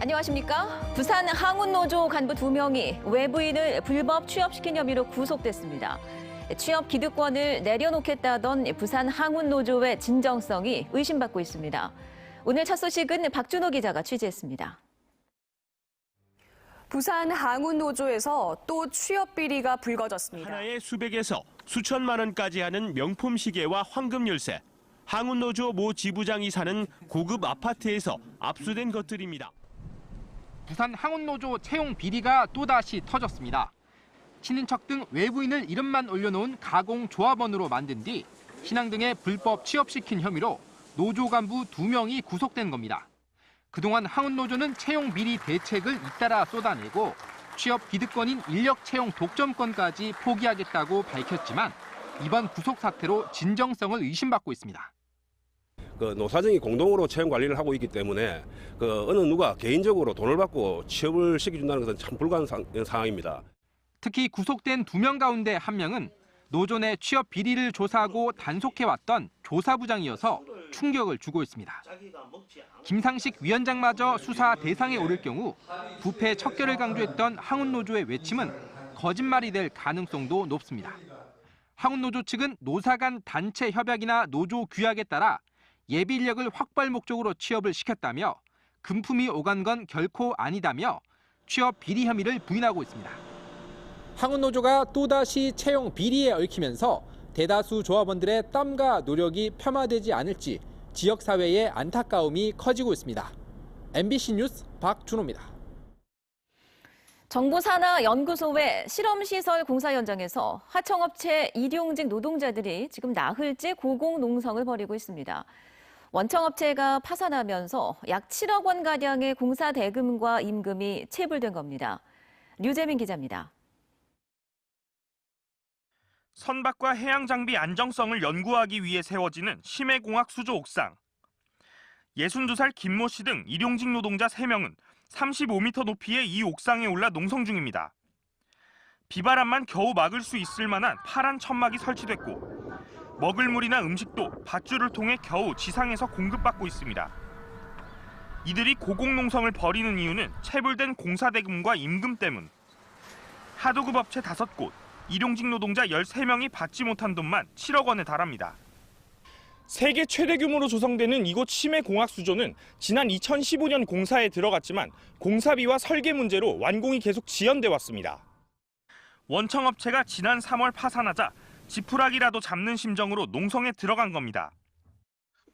안녕하십니까? 부산 항운노조 간부 2명이 외부인을 불법 취업시킨 혐의로 구속됐습니다. 취업 기득권을 내려놓겠다던 부산 항운노조의 진정성이 의심받고 있습니다. 오늘 첫 소식은 박준호 기자가 취재했습니다. 부산 항운노조에서 또 취업 비리가 불거졌습니다. 하나에 수백에서 수천만 원까지 하는 명품 시계와 황금 열쇠. 항운노조 모 지부장이 사는 고급 아파트에서 압수된 것들입니다. 부산 항운노조 채용 비리가 또다시 터졌습니다. 친인척 등 외부인을 이름만 올려놓은 가공 조합원으로 만든 뒤 신앙 등에 불법 취업시킨 혐의로 노조 간부 2명이 구속된 겁니다. 그동안 항운노조는 채용 비리 대책을 잇따라 쏟아내고 취업 기득권인 인력 채용 독점권까지 포기하겠다고 밝혔지만 이번 구속 사태로 진정성을 의심받고 있습니다. 노사정이 공동으로 채용 관리를 하고 있기 때문에 어느 누가 개인적으로 돈을 받고 취업을 시켜준다는 것은 참 불가능한 상황입니다. 특히 구속된 2명 가운데 1명은 노조 내 취업 비리를 조사하고 단속해왔던 조사부장이어서 충격을 주고 있습니다. 김상식 위원장마저 수사 대상에 오를 경우 부패 척결을 강조했던 항운노조의 외침은 거짓말이 될 가능성도 높습니다. 항운노조 측은 노사 간 단체 협약이나 노조 규약에 따라 예비 인력을 확보할 목적으로 취업을 시켰다며 금품이 오간 건 결코 아니다며 취업 비리 혐의를 부인하고 있습니다. 항운노조가 또다시 채용 비리에 얽히면서 대다수 조합원들의 땀과 노력이 폄하되지 않을지 지역사회의 안타까움이 커지고 있습니다. MBC 뉴스 박준호입니다. 정부산하연구소의 실험시설 공사 현장에서 하청업체 일용직 노동자들이 지금 나흘째 고공농성을 벌이고 있습니다. 원청업체가 파산하면서 약 7억 원가량의 공사 대금과 임금이 체불된 겁니다. 류재민 기자입니다. 선박과 해양 장비 안정성을 연구하기 위해 세워지는 심해공학 수조 옥상. 62살 김모 씨 등 일용직 노동자 3명은 35m 높이의 이 옥상에 올라 농성 중입니다. 비바람만 겨우 막을 수 있을 만한 파란 천막이 설치됐고 먹을 물이나 음식도 밧줄을 통해 겨우 지상에서 공급받고 있습니다. 이들이 고공농성을 벌이는 이유는 체불된 공사대금과 임금 때문. 하도급 업체 5곳, 일용직 노동자 13명이 받지 못한 돈만 7억 원에 달합니다. 세계 최대 규모로 조성되는 이곳 심해공학수조는 지난 2015년 공사에 들어갔지만 공사비와 설계 문제로 완공이 계속 지연돼 왔습니다. 원청업체가 지난 3월 파산하자 지푸라기라도 잡는 심정으로 농성에 들어간 겁니다.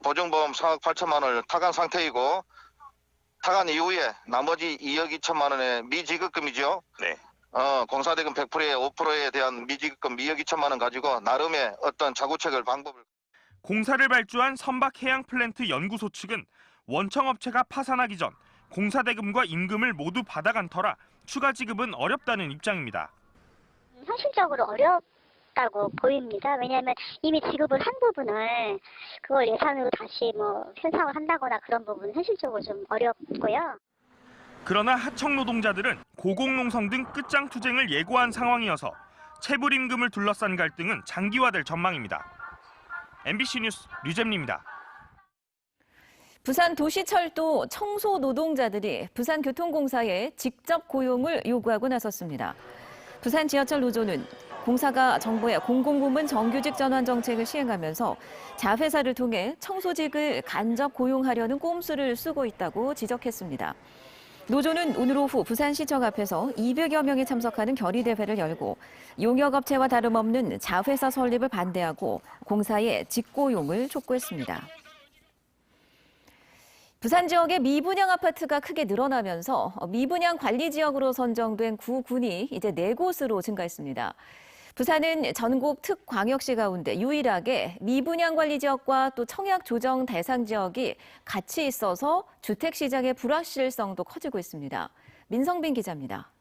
보증보험 4억 8천만 원을 타간 상태이고 타간 이후에 나머지 2억 2천만 원의 미지급금이죠. 네. 공사대금 100%에 5%에 대한 미지급금 2억 2천만 원 가지고 나름의 어떤 자구책을 방법을. 공사를 발주한 선박해양플랜트 연구소 측은 원청업체가 파산하기 전 공사대금과 임금을 모두 받아간 터라 추가 지급은 어렵다는 입장입니다. 현실적으로 어렵다고 보입니다. 왜냐하면 이미 지급을 한 부분을 그걸 예산으로 다시 편성을 한다거나 그런 부분은 현실적으로 좀 어렵고요. 그러나 하청 노동자들은 고공농성 등 끝장 투쟁을 예고한 상황이어서 체불임금을 둘러싼 갈등은 장기화될 전망입니다. MBC 뉴스 류잼리입니다. 부산 도시철도 청소 노동자들이 부산교통공사에 직접 고용을 요구하고 나섰습니다. 부산 지하철 노조는 공사가 정부의 공공부문 정규직 전환 정책을 시행하면서 자회사를 통해 청소직을 간접 고용하려는 꼼수를 쓰고 있다고 지적했습니다. 노조는 오늘 오후 부산시청 앞에서 200여 명이 참석하는 결의대회를 열고 용역업체와 다름없는 자회사 설립을 반대하고 공사의 직고용을 촉구했습니다. 부산 지역의 미분양 아파트가 크게 늘어나면서 미분양 관리 지역으로 선정된 구군이 이제 4곳으로 증가했습니다. 부산은 전국 특광역시 가운데 유일하게 미분양 관리 지역과 또 청약 조정 대상 지역이 같이 있어서 주택 시장의 불확실성도 커지고 있습니다. 민성빈 기자입니다.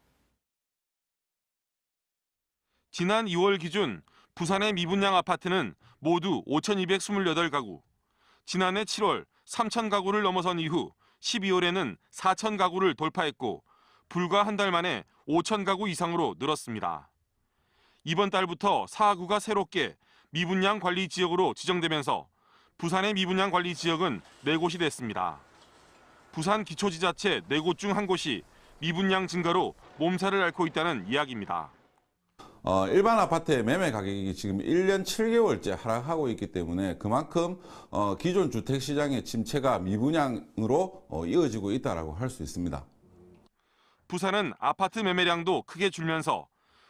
지난 2월 기준 부산의 미분양 아파트는 모두 5,228가구. 지난해 7월 3,000가구를 넘어선 이후 12월에는 4,000가구를 돌파했고 불과 한 달 만에 5,000가구 이상으로 늘었습니다. 이번 달부터 4구가 새롭게 미분양 관리 지역으로 지정되면서 부산의 미분양 관리 지역은 4곳이 됐습니다. 부산 기초지자체 4곳 중 한 곳이 미분양 증가로 몸살을 앓고 있다는 이야기입니다. 일반 아파트의 매매 가격이 지금 1년 7개월째 하락하고 있기 때문에 그만큼 기존 주택시장의 침체가 미분양으로 이어지고 있다고 할 수 있습니다. 부산은 아파트 매매량도 크게 줄면서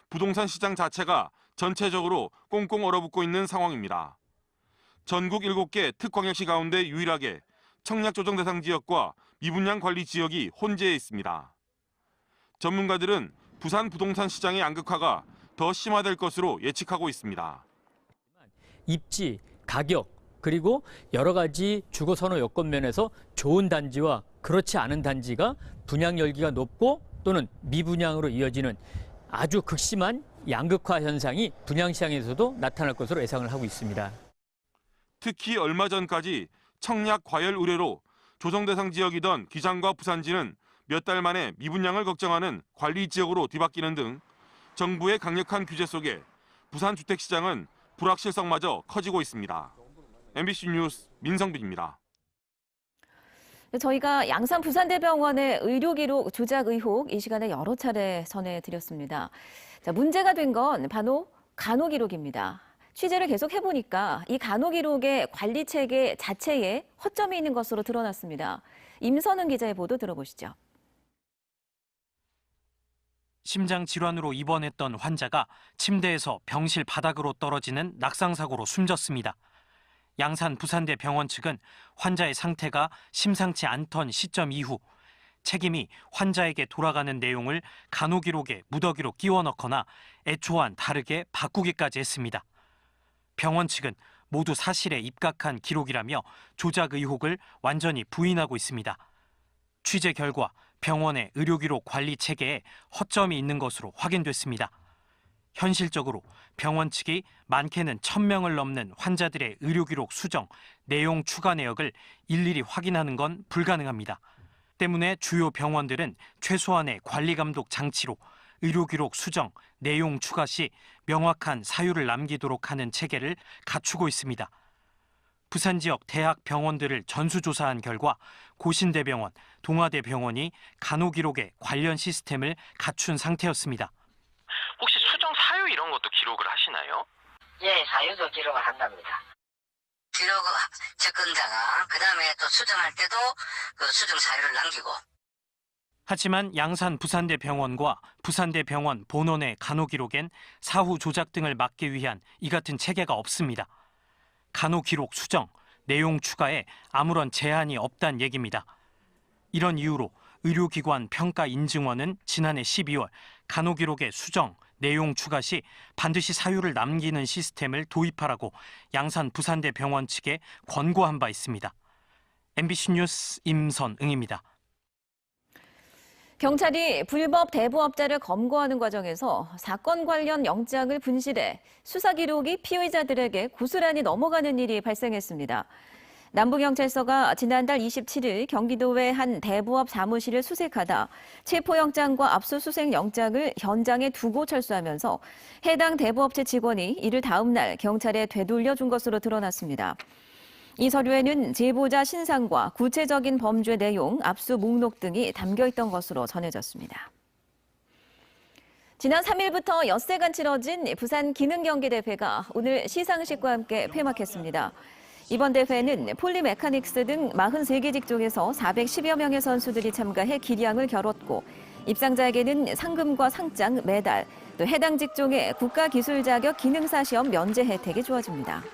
부동산 시장 자체가 전체적으로 꽁꽁 얼어붙고 있는 상황입니다. 전국 7개 특광역시 가운데 유일하게 청약조정 대상 지역과 미분양 관리 지역이 혼재해 있습니다. 전문가들은 부산 부동산 시장의 양극화가 더 심화될 것으로 예측하고 있습니다. 입지, 가격, 그리고 여러 가지 주거 선호 여건 면에서 좋은 단지와 그렇지 않은 단지가 분양 열기가 높고 또는 미분양으로 이어지는 아주 극심한 양극화 현상이 분양 시장에서도 나타날 것으로 예상을 하고 있습니다. 특히 얼마 전까지 청약 과열 우려로 조정 대상 지역이던 기장과 부산지는 몇 달 만에 미분양을 걱정하는 관리 지역으로 뒤바뀌는 등 정부의 강력한 규제 속에 부산 주택시장은 불확실성마저 커지고 있습니다. MBC 뉴스 민성빈입니다. 저희가 양산 부산대병원의 의료기록 조작 의혹 이 시간에 여러 차례 전해드렸습니다. 자, 문제가 된 건 바로 간호기록입니다. 취재를 계속 해보니까 이 간호기록의 관리체계 자체에 허점이 있는 것으로 드러났습니다. 임선은 기자의 보도 들어보시죠. 심장 질환으로 입원했던 환자가 침대에서 병실 바닥으로 떨어지는 낙상사고로 숨졌습니다. 양산 부산대 병원 측은 환자의 상태가 심상치 않던 시점 이후 책임이 환자에게 돌아가는 내용을 간호기록에 무더기로 끼워 넣거나 애초와는 다르게 바꾸기까지 했습니다. 병원 측은 모두 사실에 입각한 기록이라며 조작 의혹을 완전히 부인하고 있습니다. 취재 결과 병원의 의료기록 관리 체계에 허점이 있는 것으로 확인됐습니다. 현실적으로 병원 측이 많게는 1,000명을 넘는 환자들의 의료기록 수정, 내용 추가 내역을 일일이 확인하는 건 불가능합니다. 때문에 주요 병원들은 최소한의 관리감독 장치로 의료기록 수정, 내용 추가 시 명확한 사유를 남기도록 하는 체계를 갖추고 있습니다. 부산 지역 대학 병원들을 전수조사한 결과 고신대병원, 동아대병원이 간호기록에 관련 시스템을 갖춘 상태였습니다. 혹시 수정 사유 이런 것도 기록을 하시나요? 예, 사유도 기록을 한답니다. 기록 접근자가 그다음에 또 수정할 때도 그 수정 사유를 남기고. 하지만 양산 부산대병원과 부산대병원 본원의 간호기록엔 사후 조작 등을 막기 위한 이 같은 체계가 없습니다. 간호기록 수정, 내용 추가에 아무런 제한이 없다는 얘기입니다. 이런 이유로 의료기관 평가인증원은 지난해 12월 간호기록의 수정, 내용 추가 시 반드시 사유를 남기는 시스템을 도입하라고 양산 부산대병원 측에 권고한 바 있습니다. MBC 뉴스 임선응입니다. 경찰이 불법 대부업자를 검거하는 과정에서 사건 관련 영장을 분실해 수사 기록이 피의자들에게 고스란히 넘어가는 일이 발생했습니다. 남부경찰서가 지난달 27일 경기도의 한 대부업 사무실을 수색하다 체포영장과 압수수색 영장을 현장에 두고 철수하면서 해당 대부업체 직원이 이를 다음 날 경찰에 되돌려준 것으로 드러났습니다. 이 서류에는 제보자 신상과 구체적인 범죄 내용, 압수 목록 등이 담겨 있던 것으로 전해졌습니다. 지난 3일부터 엿새간 치러진 부산 기능경기대회가 오늘 시상식과 함께 폐막했습니다. 이번 대회는 폴리메카닉스 등 43개 직종에서 410여 명의 선수들이 참가해 기량을 겨뤘고 입상자에게는 상금과 상장, 메달, 또 해당 직종의 국가기술 자격 기능사 시험 면제 혜택이 주어집니다.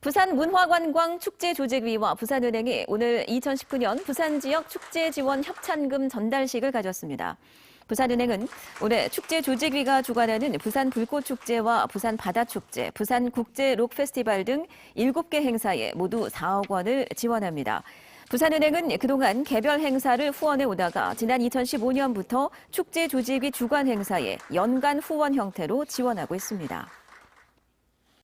부산문화관광축제조직위와 부산은행이 오늘 2019년 부산 지역 축제 지원 협찬금 전달식을 가졌습니다. 부산은행은 올해 축제조직위가 주관하는 부산 불꽃축제와 부산 바다축제, 부산 국제록페스티벌 등 7개 행사에 모두 4억 원을 지원합니다. 부산은행은 그동안 개별 행사를 후원해 오다가 지난 2015년부터 축제조직위 주관 행사에 연간 후원 형태로 지원하고 있습니다.